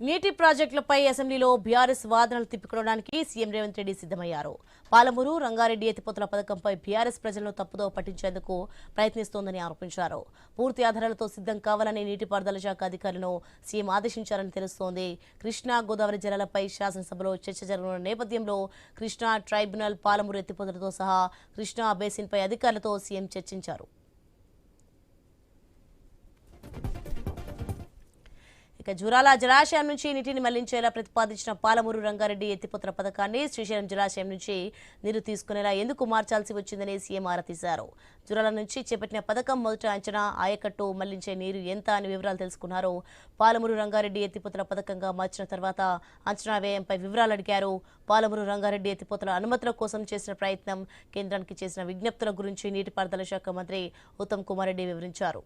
నీటి ప్రాజెక్టులపై అసెంబ్లీలో బీఆర్ఎస్ వాదనలు తిప్పికొనడానికి సీఎం రేవంత్ రెడ్డి సిద్ధమయ్యారు. పాలమూరు రంగారెడ్డి ఎత్తిపోతల పథకంపై బీఆర్ఎస్ ప్రజలను తప్పుదో పట్టించేందుకు ప్రయత్నిస్తోందని ఆరోపించారు. పూర్తి ఆధారాలతో సిద్ధం కావాలని నీటిపారుదల శాఖ అధికారులను సీఎం ఆదేశించారని తెలుస్తోంది. కృష్ణా గోదావరి జలాలపై శాసనసభలో చర్చ జరగనున్న నేపథ్యంలో కృష్ణా ట్రైబ్యునల్, పాలమూరు ఎత్తిపోతలతో సహా కృష్ణా బేసిన్పై అధికారులతో సీఎం చర్చించారు. జూరాల జలాశయం నుంచి నీటిని మళ్లించేలా ప్రతిపాదించిన పాలమూరు రంగారెడ్డి ఎత్తిపోతల పథకాన్ని శ్రీశైలం జలాశయం నుంచి నీరు తీసుకునేలా ఎందుకు మార్చాల్సి వచ్చిందని సీఎం ఆరా తీశారు. జూరాల నుంచి చేపట్టిన పథకం మొదట అంచనా, ఆయకట్టు, మళ్లించే నీరు ఎంత అని వివరాలు తెలుసుకున్నారు. పాలమూరు రంగారెడ్డి ఎత్తిపోతల పథకంగా మార్చిన తర్వాత అంచనా వ్యయంపై వివరాలు అడిగారు. పాలమూరు రంగారెడ్డి ఎత్తిపోతల అనుమతుల కోసం చేసిన ప్రయత్నం, కేంద్రానికి చేసిన విజ్ఞప్తుల గురించి నీటిపారుదల శాఖ మంత్రి ఉత్తమ్ కుమార్ రెడ్డి వివరించారు.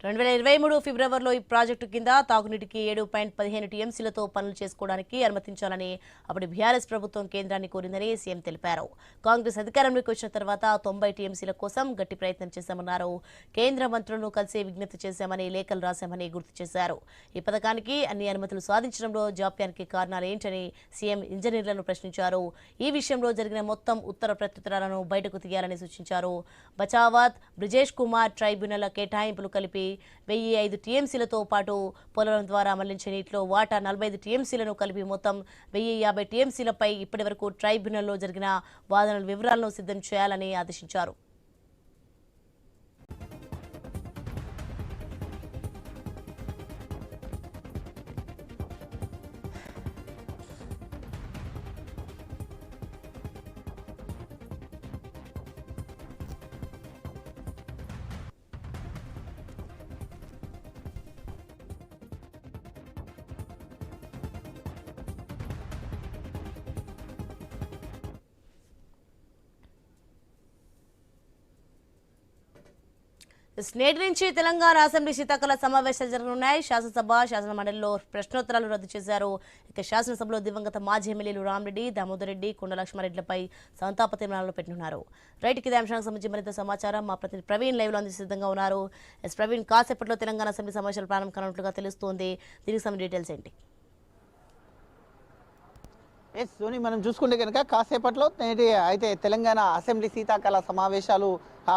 2023 ఫిబ్రవరిలో ఈ ప్రాజెక్టు కింద తాగునీటికి 7.15 టీఎంసీలతో పనులు చేసుకోవడానికి అనుమతించాలని అప్పుడు బీఆర్ఎస్ ప్రభుత్వం కేంద్రాన్ని కోరిందని సీఎం తెలిపారు. కాంగ్రెస్ అధికారంలోకి వచ్చిన తర్వాత 90 టీఎంసీల కోసం గట్టి ప్రయత్నం చేశామన్నారు. కేంద్ర మంత్రులను కలిసి విజ్ఞప్తి చేశామని, లేఖలు రాశామని గుర్తు చేశారు. ఈ పథకానికి అన్ని అనుమతులు సాధించడంలో జాప్యానికి కారణాలు ఏంటని సీఎం ఇంజనీర్లను ప్రశ్నించారు. ఈ విషయంలో జరిగిన మొత్తం ఉత్తర ప్రత్యుత్తరాలను బయటకు తీయాలని సూచించారు. బచావత్, బ్రిజేష్ కుమార్ ట్రైబ్యునల్ కేటాయింపులు కలిపి 1005 టీఎంసీలతో పాటు పోలవరం ద్వారా మళ్లించే నీటిలో వాటా 45 టీఎంసీలను కలిపి మొత్తం 1050 టీఎంసీలపై ఇప్పటి వరకు ట్రైబ్యునల్లో జరిగిన వాదనల వివరాలను సిద్ధం చేయాలని ఆదేశించారు. నేటి నుంచి తెలంగాణ అసెంబ్లీ శీతాకాల సమావేశాలు జరగనున్నాయి. శాసనసభ, శాసన మండలిలో ప్రశ్నోత్తరాలు రద్దు చేశారు. ఇక శాసనసభలో దివంగత మాజీ ఎమ్మెల్యేలు రామరెడ్డి, దామోదర్ రెడ్డి, కొండ లక్ష్మారెడ్డిలపై సంతాప తీర్మానాలు పెట్టనున్నారు. రైట్కి ఇదే అంశానికి సంబంధించి మరింత సమాచారం మా ప్రతినిధి ప్రవీణ్ లైవ్ లో అందించే సిద్ధంగా ఉన్నారు. ప్రవీణ్, కాసేపట్లో తెలంగాణ అసెంబ్లీ సమావేశాలు ప్రారంభం కానున్నట్లుగా తెలుస్తోంది. దీనికి సంబంధించిన డీటెయిల్స్ ఏంటి? సోని, మనం చూసుకుంటే కనుక కాసేపట్లో నేటి అయితే తెలంగాణ అసెంబ్లీ శీతాకాల సమావేశాలు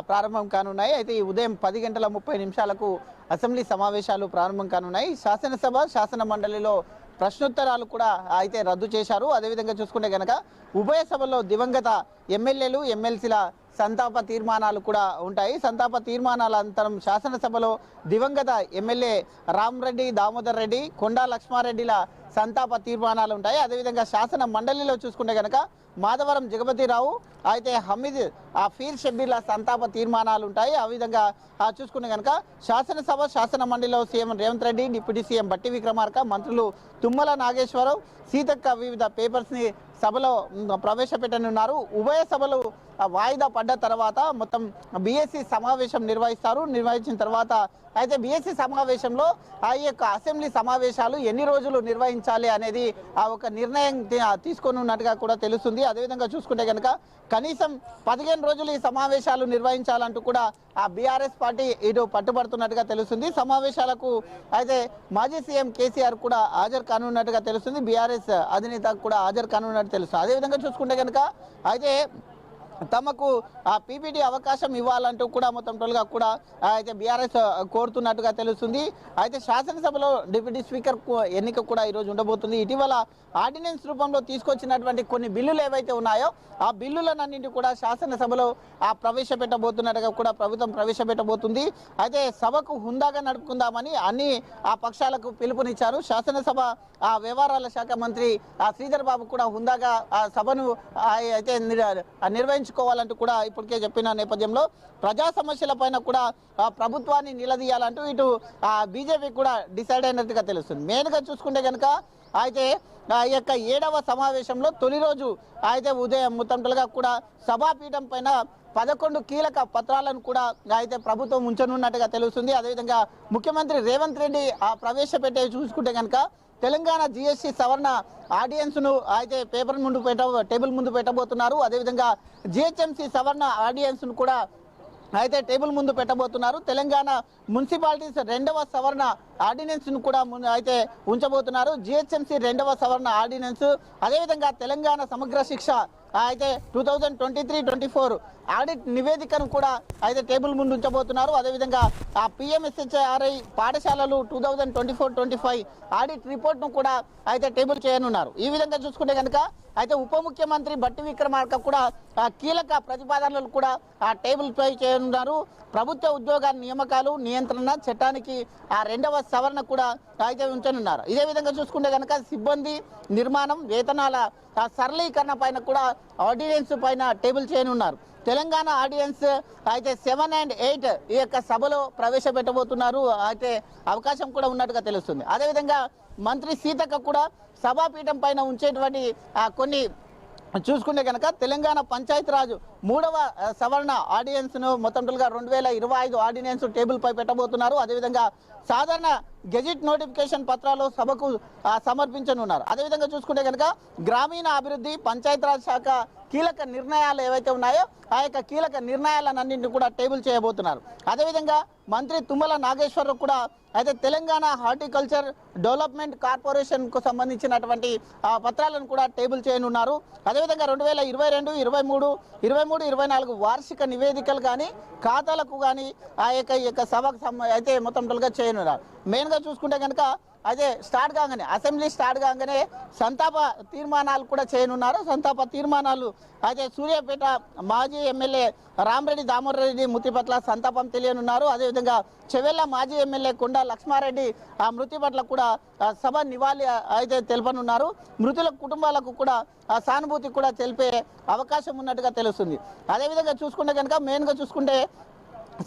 ప్రారంభం కానున్నాయి. అయితే ఈ ఉదయం 10:30 అసెంబ్లీ సమావేశాలు ప్రారంభం కానున్నాయి. శాసనసభ, శాసన మండలిలో ప్రశ్నోత్తరాలు కూడా అయితే రద్దు చేశారు. అదేవిధంగా చూసుకుంటే కనుక ఉభయ సభల్లో దివంగత ఎమ్మెల్యేలు, ఎమ్మెల్సీల సంతాప తీర్మానాలు కూడా ఉంటాయి. సంతాప తీర్మానాల అనంతరం శాసనసభలో దివంగత ఎమ్మెల్యే రామరెడ్డి, దామోదర్ రెడ్డి, కొండా లక్ష్మారెడ్డిల సంతాప తీర్మానాలు ఉంటాయి. అదేవిధంగా శాసన మండలిలో చూసుకుంటే కనుక మాధవరం జగపతిరావు, అయితే హమీద్ ఫీర్ షబ్బీర్ల సంతాప తీర్మానాలు ఉంటాయి. ఆ విధంగా చూసుకుంటే కనుక శాసనసభ, శాసన మండలిలో CM Revanth Reddy, deputy CM బట్టి విక్రమార్క, మంత్రులు తుమ్మల నాగేశ్వరరావు, సీతక్క వివిధ పేపర్స్ని సభలో ప్రవేశపెట్టనున్నారు. ఉభయ సభలు వాయిదా పడ్డ తర్వాత మొత్తం బీఎస్సీ సమావేశం నిర్వహించిన తర్వాత అయితే బీఎస్సీ సమావేశంలో ఆ యొక్క అసెంబ్లీ సమావేశాలు ఎన్ని రోజులు నిర్వహించాలి అనేది ఒక నిర్ణయం తీసుకొని ఉన్నట్టుగా కూడా తెలుస్తుంది. అదేవిధంగా చూసుకుంటే కనుక కనీసం 15 రోజులు ఈ సమావేశాలు నిర్వహించాలంటూ కూడా ఆ బీఆర్ఎస్ పార్టీ ఇటు పట్టుబడుతున్నట్టుగా తెలుస్తుంది. సమావేశాలకు అయితే మాజీ సీఎం కేసీఆర్ కూడా హాజరు కానున్నట్టుగా తెలుస్తుంది. బీఆర్ఎస్ అధినేత కూడా హాజరు కానున్నట్టు తెలుస్తుంది. అదేవిధంగా చూసుకుంటే కనుక అయితే తమకు ఆ పీపీటీ అవకాశం ఇవ్వాలంటూ కూడా మొత్తం టోల్గా కూడా అయితే బీఆర్ఎస్ కోరుతున్నట్టుగా తెలుస్తుంది. అయితే శాసనసభలో డిప్యూటీ స్పీకర్ ఎన్నిక కూడా ఈరోజు ఉండబోతుంది. ఇటీవల ఆర్డినెన్స్ రూపంలో తీసుకొచ్చినటువంటి కొన్ని బిల్లులు ఏవైతే ఉన్నాయో ఆ బిల్లులన్నింటి కూడా శాసనసభలో ప్రవేశపెట్టబోతున్నట్టుగా కూడా ప్రభుత్వం ప్రవేశపెట్టబోతుంది. అయితే సభకు హుందాగా నడుపుకుందామని అన్ని ఆ పక్షాలకు పిలుపునిచ్చారు. శాసనసభ వ్యవహారాల శాఖ మంత్రి శ్రీధర్ బాబు కూడా హుందాగా ఆ సభను అయితే నిర్వహించుకోవాలంటూ కూడా ఇప్పటికే చెప్పిన నేపథ్యంలో ప్రజా సమస్యల పైన కూడా ప్రభుత్వాన్ని నిలదీయాలంటూ ఇటు బీజేపీ కూడా డిసైడ్ అయినట్టుగా తెలుస్తుంది. మెయిన్గా చూసుకుంటే కనుక అయితే ఈ యొక్క 7వ సమావేశంలో తొలి రోజు అయితే ఉదయం మొత్తంగా కూడా సభాపీఠం పైన 11 కీలక పత్రాలను కూడా అయితే ప్రభుత్వం ఉంచనున్నట్టుగా తెలుస్తుంది. అదేవిధంగా ముఖ్యమంత్రి రేవంత్ రెడ్డి ప్రవేశపెట్టే చూసుకుంటే కనుక తెలంగాణ జీఎస్టీ సవరణ ఆడియన్స్ను అయితే టేబుల్ ముందు పెట్టబోతున్నారు. అదేవిధంగా జిహెచ్ఎంసీ సవరణ ఆడియన్స్ను కూడా అయితే టేబుల్ ముందు పెట్టబోతున్నారు. తెలంగాణ మున్సిపాలిటీస్ 2వ సవరణ ఆర్డినెన్స్ ను కూడా అయితే ఉంచబోతున్నారు. జిహెచ్ఎంసీ 2వ సవరణ ఆర్డినెన్స్, అదేవిధంగా తెలంగాణ సమగ్ర శిక్ష అయితే 2023-24 ఆడిట్ నివేదికను కూడా అయితే టేబుల్ ముందు ఉంచబోతున్నారు. అదేవిధంగా ఆ పిఎంఎస్హెచ్ఆర్ఐ పాఠశాలలు 2024-25 ఆడిట్ రిపోర్ట్ను కూడా అయితే టేబుల్ చేయనున్నారు. ఈ విధంగా చూసుకుంటే కనుక అయితే ఉప ముఖ్యమంత్రి బట్టి విక్రమార్క కూడా కీలక ప్రతిపాదనలు కూడా ఆ టేబుల్ పై చేయనున్నారు. ప్రభుత్వ ఉద్యోగాల నియామకాలు నియంత్రణ చట్టానికి ఆ 2వ సవరణ కూడా అయితే ఉంచనున్నారు. ఇదే విధంగా చూసుకుంటే కనుక సిబ్బంది నిర్మాణం వేతనాల సరళీకరణ పైన కూడా ఆర్డినెన్స్ పైన టేబుల్ చేయనున్నారు. తెలంగాణ ఆర్డినెన్స్ అయితే 7 and 8 ఈ యొక్క సభలో ప్రవేశపెట్టబోతున్నారు. అయితే అవకాశం కూడా ఉన్నట్టుగా తెలుస్తుంది. అదేవిధంగా మంత్రి సీతక్క కూడా సభాపీఠం పైన ఉంచేటువంటి కొన్ని చూసుకుంటే కనుక తెలంగాణ పంచాయతీరాజ్ 3వ సవరణ ఆర్డినెన్స్ను మొత్తంగా 2025 ఆర్డినెన్స్ టేబుల్ పై పెట్టబోతున్నారు. అదేవిధంగా సాధారణ గెజిట్ నోటిఫికేషన్ పత్రాలు సభకు సమర్పించనున్నారు. అదేవిధంగా చూసుకుంటే కనుక గ్రామీణ అభివృద్ధి పంచాయతీరాజ్ శాఖ కీలక నిర్ణయాలు ఏవైతే ఉన్నాయో ఆ యొక్క కీలక నిర్ణయాలన్నింటినీ కూడా టేబుల్ చేయబోతున్నారు. అదేవిధంగా మంత్రి తుమ్మల నాగేశ్వరరావు కూడా అయితే తెలంగాణ హార్టికల్చర్ డెవలప్మెంట్ కార్పొరేషన్కు సంబంధించినటువంటి పత్రాలను కూడా టేబుల్ చేయనున్నారు. అదేవిధంగా 2022, 23, 24 వార్షిక నివేదికలు కానీ ఖాతాలకు కానీ ఆ యొక్క సభకు అయితే మొత్తంగా చేయనున్నారు. మెయిన్గా చూసుకుంటే కనుక అదే స్టార్ట్ కాగానే అసెంబ్లీ స్టార్ట్ కాగానే సంతాప తీర్మానాలు కూడా చేయనున్నారు. సంతాప తీర్మానాలు అయితే సూర్యాపేట మాజీ ఎమ్మెల్యే రామరెడ్డి దామోదర్ రెడ్డి మృతి పట్ల సంతాపం తెలియనున్నారు. అదేవిధంగా చెవెళ్ళ మాజీ ఎమ్మెల్యే కొండా లక్ష్మారెడ్డి ఆ మృతి పట్ల కూడా సభ నివాళి అయితే తెలపనున్నారు. మృతుల కుటుంబాలకు కూడా సానుభూతి కూడా తెలిపే అవకాశం ఉన్నట్టుగా తెలుస్తుంది. అదేవిధంగా చూసుకుంటే కనుక మెయిన్గా చూసుకుంటే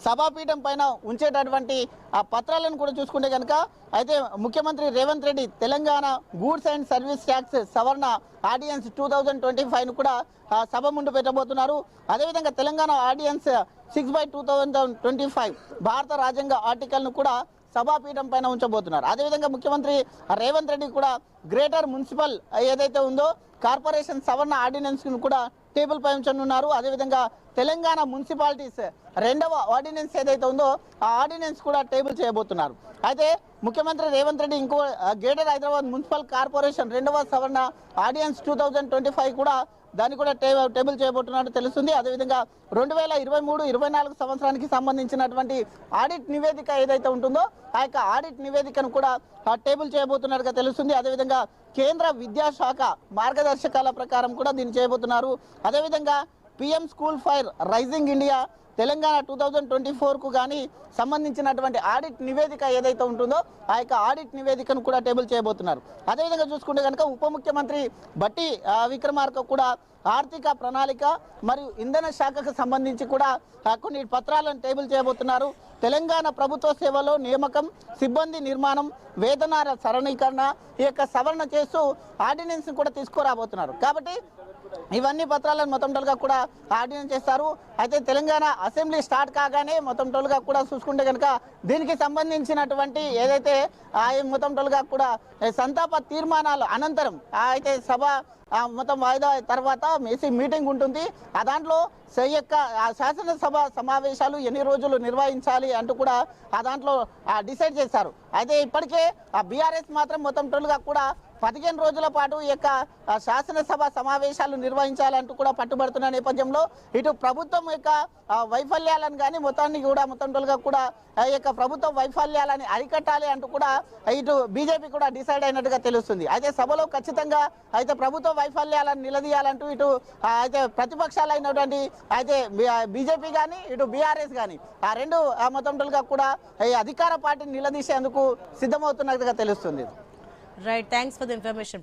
సభాపీఠం పైన ఉంచేటటువంటి ఆ పత్రాలను కూడా చూసుకుంటే కనుక అయితే ముఖ్యమంత్రి Revanth Reddy Telangana goods and service tax సవరణ ఆర్డినెన్స్ 2025ను కూడా సభ ముందు పెట్టబోతున్నారు. అదేవిధంగా తెలంగాణ ఆర్డినెన్స్ 6/2025 భారత రాజ్యాంగ ఆర్టికల్ను కూడా సభాపీఠం పైన ఉంచబోతున్నారు. అదేవిధంగా ముఖ్యమంత్రి రేవంత్ రెడ్డి కూడా గ్రేటర్ మున్సిపల్ ఏదైతే ఉందో కార్పొరేషన్ సవరణ ఆర్డినెన్స్ ను కూడా టేబుల్ పై ఉంచనున్నారు. అదేవిధంగా తెలంగాణ మున్సిపాలిటీస్ 2వ ఆర్డినెన్స్ ఏదైతే ఉందో ఆ ఆర్డినెన్స్ కూడా టేబుల్ చేయబోతున్నారు. అయితే ముఖ్యమంత్రి రేవంత్ రెడ్డి ఇంకో గ్రేటర్ హైదరాబాద్ మున్సిపల్ కార్పొరేషన్ 2వ సవరణ ఆర్డినెన్స్ 2025 కూడా దాన్ని కూడా టేబుల్ చేయబోతున్నట్టు తెలుస్తుంది. అదేవిధంగా 2023-24 సంవత్సరానికి సంబంధించినటువంటి ఆడిట్ నివేదిక ఏదైతే ఉంటుందో ఆ యొక్క ఆడిట్ నివేదికను కూడా టేబుల్ చేయబోతున్నట్టుగా తెలుస్తుంది. అదేవిధంగా కేంద్ర విద్యాశాఖ మార్గదర్శకాల ప్రకారం కూడా దీన్ని చేయబోతున్నారు. అదేవిధంగా PM school for rising India Telangana 2024కు కానీ సంబంధించినటువంటి ఆడిట్ నివేదిక ఏదైతే ఉంటుందో ఆ యొక్క ఆడిట్ నివేదికను కూడా టేబుల్ చేయబోతున్నారు. అదేవిధంగా చూసుకుంటే కనుక ఉప ముఖ్యమంత్రి బట్టి విక్రమార్క కూడా ఆర్థిక ప్రణాళిక మరియు ఇంధన శాఖకు సంబంధించి కూడా కొన్ని పత్రాలను టేబుల్ చేయబోతున్నారు. తెలంగాణ ప్రభుత్వ సేవలో నియామకం సిబ్బంది నిర్మాణం వేతనాల సరళీకరణ ఈ యొక్క సవరణ చేస్తూ ఆర్డినెన్స్ కూడా తీసుకురాబోతున్నారు. కాబట్టి ఇవన్నీ పత్రాలను మొత్తంగా కూడా ఆర్డినెన్స్ చేస్తారు. అయితే తెలంగాణ అసెంబ్లీ స్టార్ట్ కాగానే మొత్తంగా కూడా చూసుకుంటే కనుక దీనికి సంబంధించినటువంటి ఏదైతే మొత్తంగా కూడా సంతాప తీర్మానాలు అనంతరం అయితే సభ మొత్తం వాయిదా తర్వాత మీటింగ్ ఉంటుంది. ఆ దాంట్లో యొక్క శాసనసభ సమావేశాలు ఎన్ని రోజులు నిర్వహించాలి అంటూ కూడా ఆ దాంట్లో డిసైడ్ చేశారు. అయితే ఇప్పటికే బీఆర్ఎస్ మాత్రం మొత్తంగా కూడా 15 రోజుల పాటు ఈ యొక్క శాసనసభ సమావేశాలు నిర్వహించాలంటూ కూడా పట్టుబడుతున్న నేపథ్యంలో ఇటు ప్రభుత్వం యొక్క వైఫల్యాలను కానీ మొత్తంగా కూడా ఈ యొక్క ప్రభుత్వ వైఫల్యాలని అరికట్టాలి అంటూ కూడా ఇటు బీజేపీ కూడా డిసైడ్ అయినట్టుగా తెలుస్తుంది. అయితే సభలో ఖచ్చితంగా అయితే ప్రభుత్వ వైఫల్యాలను నిలదీయాలంటూ ఇటు అయితే ప్రతిపక్షాలు అయినటువంటి అయితే బీజేపీ కానీ ఇటు బీఆర్ఎస్ కానీ ఆ రెండు మొత్తంగా కూడా ఈ అధికార పార్టీని నిలదీసేందుకు సిద్ధమవుతున్నట్టుగా తెలుస్తుంది. Right, thanks for the information.